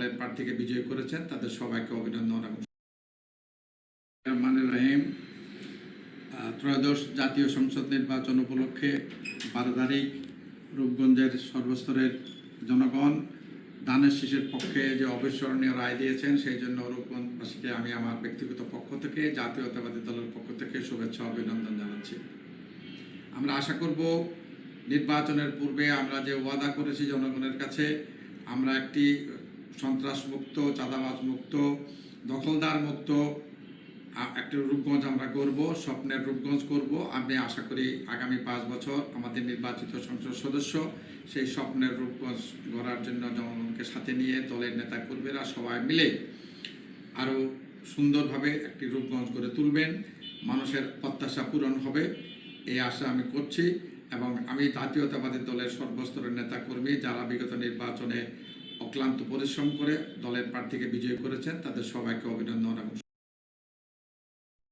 দলের প্রার্থীকে বিজয়ী করেছেন তাদের সবাইকে অভিনন্দন এবং রহমানুর রহিম। ত্রয়োদশ জাতীয় সংসদ নির্বাচন উপলক্ষে 12 তারিখ রূপগঞ্জের সর্বস্তরের জনগণ ধানের শীষের পক্ষে যে অবিস্মরণীয় রায় দিয়েছেন, সেই জন্য রূপগঞ্জবাসীকে আমি আমার ব্যক্তিগত পক্ষ থেকে, জাতীয়তাবাদী দলের পক্ষ থেকে শুভেচ্ছা অভিনন্দন জানাচ্ছি। আমরা আশা করব নির্বাচনের পূর্বে আমরা যে ওয়াদা করেছি জনগণের কাছে, আমরা একটি সন্ত্রাসমুক্ত, চাঁদাবাজ মুক্ত, দখলদার মুক্ত একটা রূপগঞ্জ আমরা করব, স্বপ্নের রূপগঞ্জ করব। আমি আশা করি আগামী 5 বছর আমাদের নির্বাচিত সংসদ সদস্য সেই স্বপ্নের রূপগঞ্জ গড়ার জন্য জনগণকে সাথে নিয়ে দলের নেতা কর্মীরা সবাই মিলে আরও সুন্দরভাবে একটি রূপগঞ্জ গড়ে তুলবেন। মানুষের প্রত্যাশা পূরণ হবে এই আশা আমি করছি। এবং আমি জাতীয়তাবাদী দলের সর্বস্তরের নেতাকর্মী যারা বিগত নির্বাচনে অক্লান্ত পরিশ্রম করে দলের প্রার্থীকে বিজয়ী করেছেন তাদের সবাইকে অভিনন্দন এবং